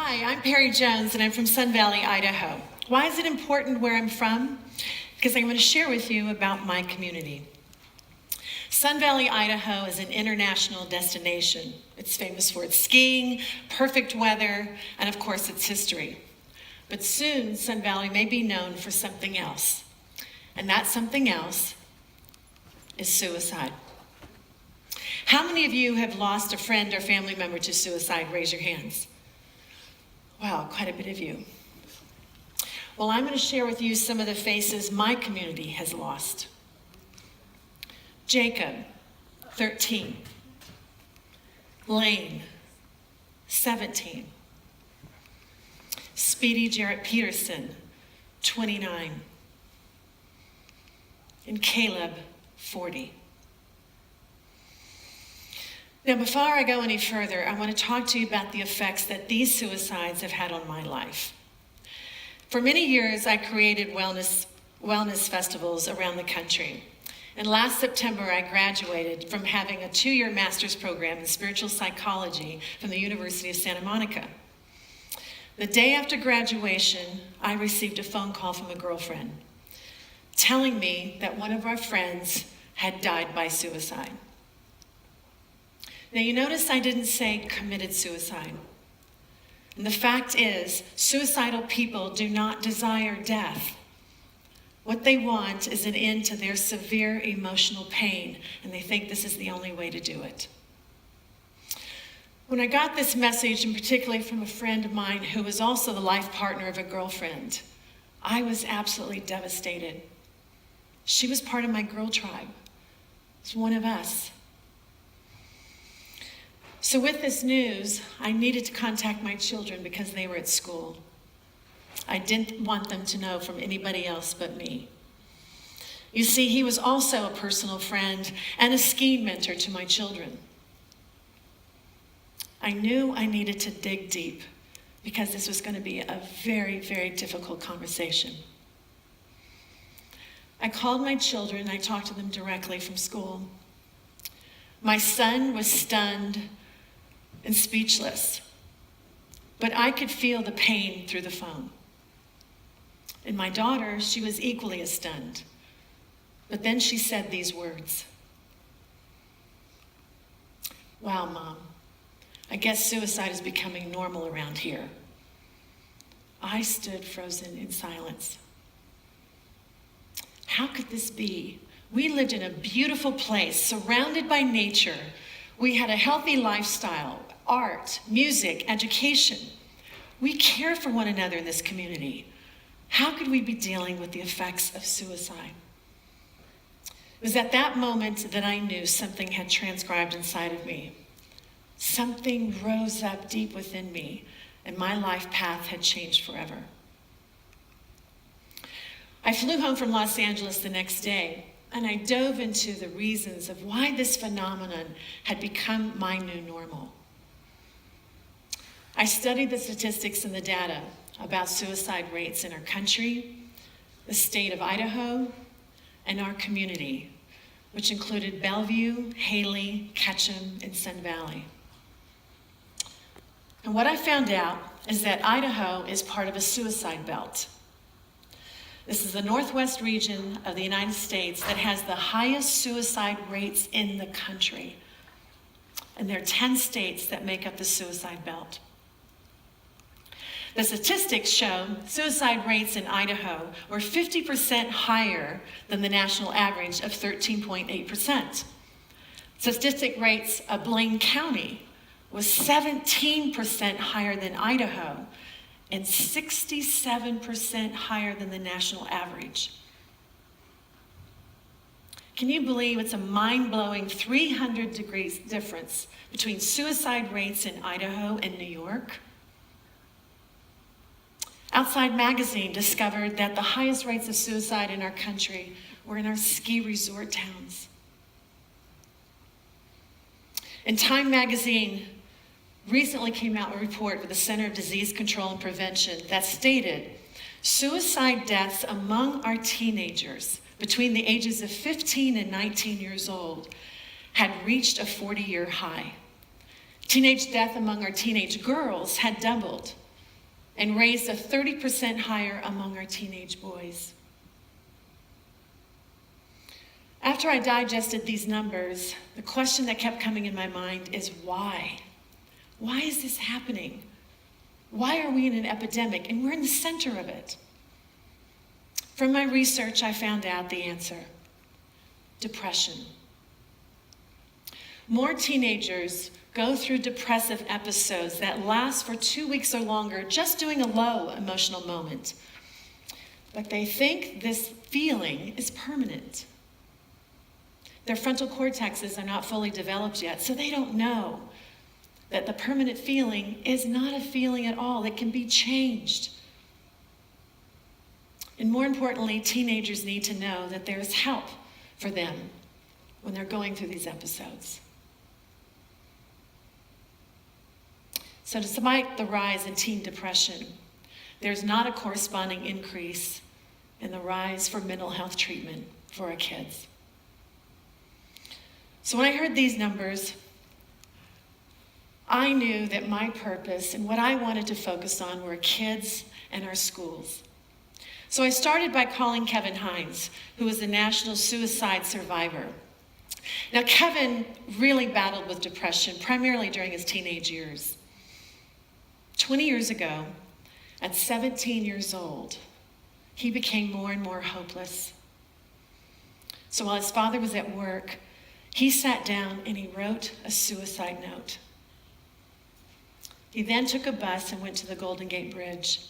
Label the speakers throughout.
Speaker 1: Hi, I'm Pirie Jones, and I'm from Sun Valley, Idaho. Why is it important where I'm from? Because I'm going to share with you about my community. Sun Valley, Idaho is an international destination. It's famous for its skiing, perfect weather, and of course its history. But soon, Sun Valley may be known for something else. And that something else is suicide. How many of you have lost a friend or family member to suicide? Raise your hands. Wow, quite a bit of you. Well, I'm going to share with you some of the faces my community has lost. Jacob, 13. Lane, 17. Speedy Jarrett Peterson, 29. And Caleb, 40. Now, before I go any further, I want to talk to you about the effects that these suicides have had on my life. For many years, I created wellness festivals around the country. And last September, I graduated from having a 2-year master's program in spiritual psychology from the University of Santa Monica. The day after graduation, I received a phone call from a girlfriend telling me that one of our friends had died by suicide. Now, you notice I didn't say committed suicide. And the fact is, suicidal people do not desire death. What they want is an end to their severe emotional pain, and they think this is the only way to do it. When I got this message, and particularly from a friend of mine who was also the life partner of a girlfriend, I was absolutely devastated. She was part of my girl tribe. She's one of us. So with this news, I needed to contact my children because they were at school. I didn't want them to know from anybody else but me. You see, he was also a personal friend and a skiing mentor to my children. I knew I needed to dig deep because this was going to be a very, very difficult conversation. I called my children. I talked to them directly from school. My son was stunned and speechless, but I could feel the pain through the phone. And my daughter, she was equally as stunned, but then she said these words: "Wow, Mom, I guess suicide is becoming normal around here." I stood frozen in silence. How could this be? We lived in a beautiful place, surrounded by nature. We had a healthy lifestyle, art, music, education. We care for one another in this community. How could we be dealing with the effects of suicide? It was at that moment that I knew something had transcribed inside of me. Something rose up deep within me, and my life path had changed forever. I flew home from Los Angeles the next day, and I dove into the reasons of why this phenomenon had become my new normal. I studied the statistics and the data about suicide rates in our country, the state of Idaho, and our community, which included Bellevue, Haley, Ketchum, and Sun Valley. And what I found out is that Idaho is part of a suicide belt. This is the northwest region of the United States that has the highest suicide rates in the country. And there are 10 states that make up the suicide belt. The statistics show suicide rates in Idaho were 50% higher than the national average of 13.8%. Statistic rates of Blaine County was 17% higher than Idaho and 67% higher than the national average. Can you believe it's a mind-blowing 300 degrees difference between suicide rates in Idaho and New York? Outside Magazine discovered that the highest rates of suicide in our country were in our ski resort towns. And Time Magazine recently came out with a report with the Center of Disease Control and Prevention that stated suicide deaths among our teenagers between the ages of 15 and 19 years old had reached a 40-year high. Teenage death among our teenage girls had doubled, and raised a 30% higher among our teenage boys. After I digested these numbers, the question that kept coming in my mind is why? Why is this happening? Why are we in an epidemic? And we're in the center of it. From my research, I found out the answer: depression. More teenagers go through depressive episodes that last for 2 weeks or longer, just during a low emotional moment. But they think this feeling is permanent. Their frontal cortexes are not fully developed yet, so they don't know that the permanent feeling is not a feeling at all. It can be changed. And more importantly, teenagers need to know that there is help for them when they're going through these episodes. So despite the rise in teen depression, there's not a corresponding increase in the rise for mental health treatment for our kids. So when I heard these numbers, I knew that my purpose and what I wanted to focus on were kids and our schools. So I started by calling Kevin Hines, who is a national suicide survivor. Now, Kevin really battled with depression, primarily during his teenage years. 20 years ago, at 17 years old, he became more and more hopeless. So while his father was at work, he sat down and he wrote a suicide note. He then took a bus and went to the Golden Gate Bridge.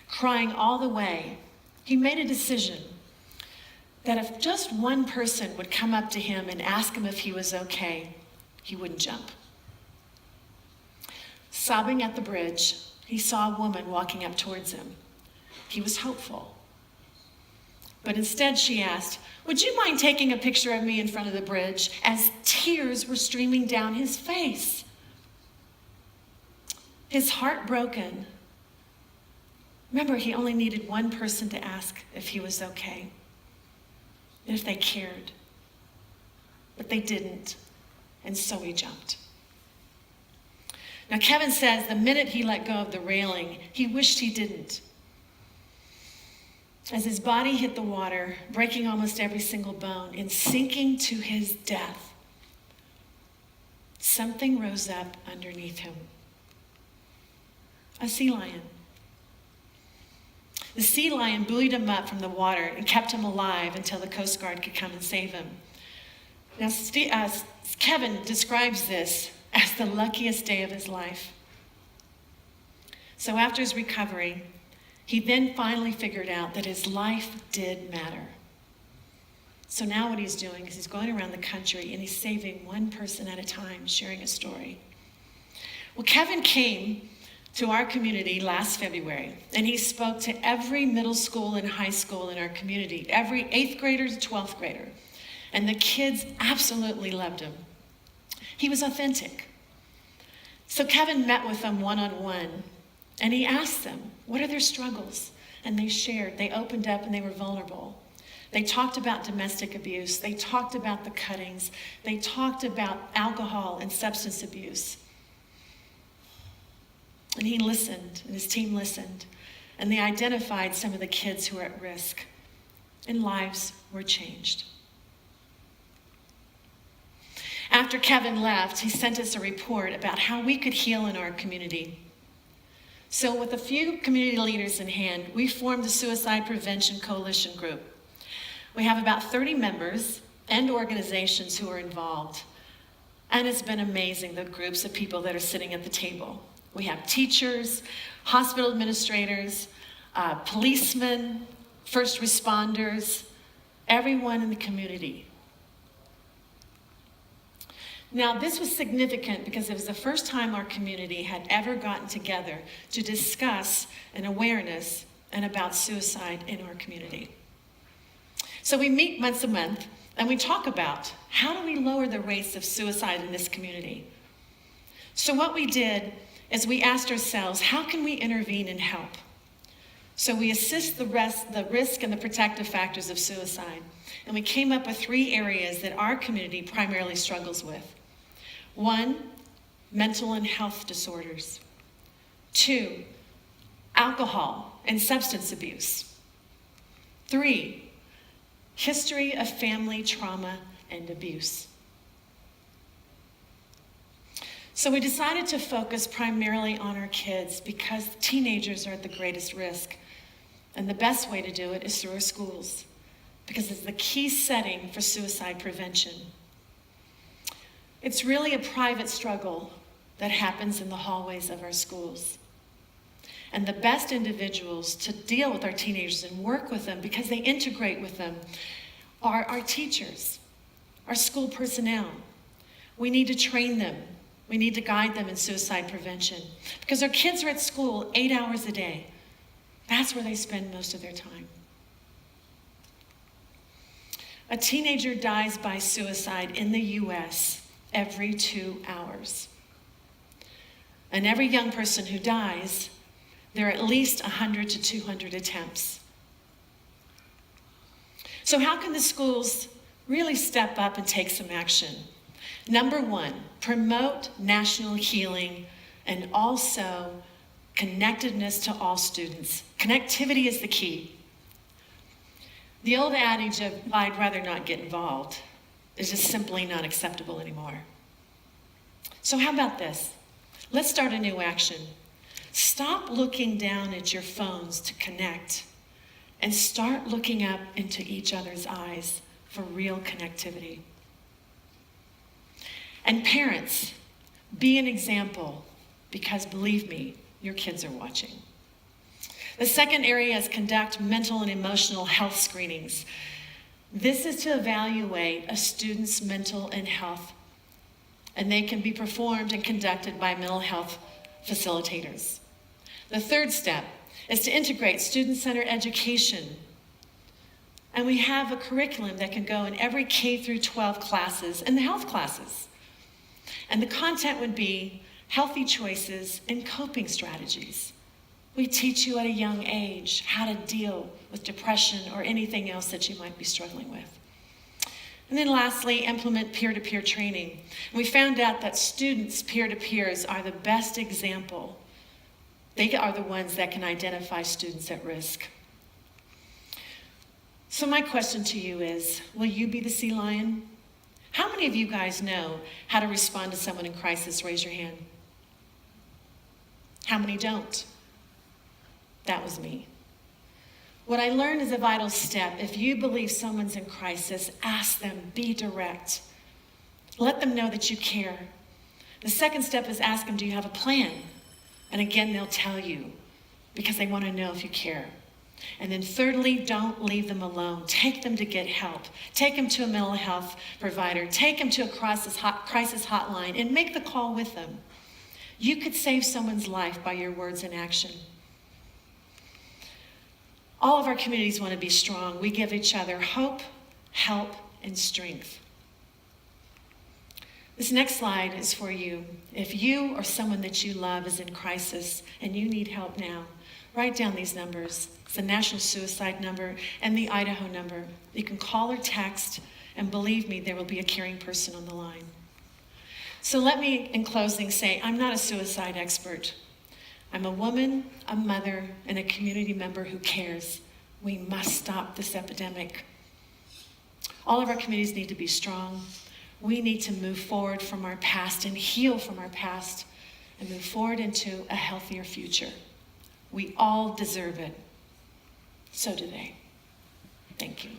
Speaker 1: Crying all the way, he made a decision that if just one person would come up to him and ask him if he was okay, he wouldn't jump. Sobbing at the bridge, he saw a woman walking up towards him. He was hopeful. But instead she asked, "Would you mind taking a picture of me in front of the bridge?" as tears were streaming down his face. His heart broken. Remember, he only needed one person to ask if he was okay and if they cared. But they didn't, and so he jumped. Now, Kevin says the minute he let go of the railing, he wished he didn't. As his body hit the water, breaking almost every single bone and sinking to his death, something rose up underneath him. A sea lion. The sea lion buoyed him up from the water and kept him alive until the Coast Guard could come and save him. Now, Kevin describes this as the luckiest day of his life. So after his recovery, he then finally figured out that his life did matter. So now what he's doing is he's going around the country and he's saving one person at a time, sharing a story. Well, Kevin came to our community last February, and he spoke to every middle school and high school in our community, every 8th grader to 12th grader, and the kids absolutely loved him. He was authentic. So Kevin met with them one-on-one, and he asked them, what are their struggles? And they shared, they opened up, and they were vulnerable. They talked about domestic abuse. They talked about the cuttings. They talked about alcohol and substance abuse. And he listened, and his team listened, and they identified some of the kids who were at risk, and lives were changed. After Kevin left, he sent us a report about how we could heal in our community. So with a few community leaders in hand, we formed the Suicide Prevention Coalition Group. We have about 30 members and organizations who are involved. And it's been amazing, the groups of people that are sitting at the table. We have teachers, hospital administrators, policemen, first responders, everyone in the community. Now, this was significant because it was the first time our community had ever gotten together to discuss an awareness and about suicide in our community. So we meet once a month and we talk about how do we lower the rates of suicide in this community. So what we did is we asked ourselves, how can we intervene and help? So we assess the risk and the protective factors of suicide. And we came up with 3 areas that our community primarily struggles with. 1, mental and health disorders. 2, alcohol and substance abuse. 3, history of family trauma and abuse. So we decided to focus primarily on our kids because teenagers are at the greatest risk. And the best way to do it is through our schools, because it's the key setting for suicide prevention. It's really a private struggle that happens in the hallways of our schools. And the best individuals to deal with our teenagers and work with them, because they integrate with them, are our teachers, our school personnel. We need to train them. We need to guide them in suicide prevention, because our kids are at school 8 hours a day. That's where they spend most of their time. A teenager dies by suicide in the US every 2 hours. And every young person who dies, there are at least 100 to 200 attempts. So how can the schools really step up and take some action? Number 1, promote national healing and also connectedness to all students. Connectivity is the key. The old adage of, I'd rather not get involved, is just simply not acceptable anymore. So how about this? Let's start a new action. Stop looking down at your phones to connect and start looking up into each other's eyes for real connectivity. And parents, be an example, because believe me, your kids are watching. The second area is conduct mental and emotional health screenings. This is to evaluate a student's mental and health, and they can be performed and conducted by mental health facilitators. The third step is to integrate student-centered education. And we have a curriculum that can go in every K through 12 classes and the health classes. And the content would be healthy choices and coping strategies. We teach you at a young age how to deal with depression or anything else that you might be struggling with. And then lastly, implement peer-to-peer training. We found out that students' peer-to-peers are the best example. They are the ones that can identify students at risk. So my question to you is, will you be the sea lion? How many of you guys know how to respond to someone in crisis? Raise your hand. How many don't? That was me. What I learned is a vital step. If you believe someone's in crisis, ask them, be direct. Let them know that you care. The second step is ask them, do you have a plan? And again, they'll tell you, because they want to know if you care. And then thirdly, don't leave them alone. Take them to get help. Take them to a mental health provider. Take them to a crisis hotline and make the call with them. You could save someone's life by your words and action. All of our communities want to be strong. We give each other hope, help, and strength. This next slide is for you. If you or someone that you love is in crisis and you need help now, write down these numbers. It's the national suicide number and the Idaho number. You can call or text, and believe me, there will be a caring person on the line. So let me, in closing, say I'm not a suicide expert. I'm a woman, a mother, and a community member who cares. We must stop this epidemic. All of our communities need to be strong. We need to move forward from our past and heal from our past and move forward into a healthier future. We all deserve it. So do they. Thank you.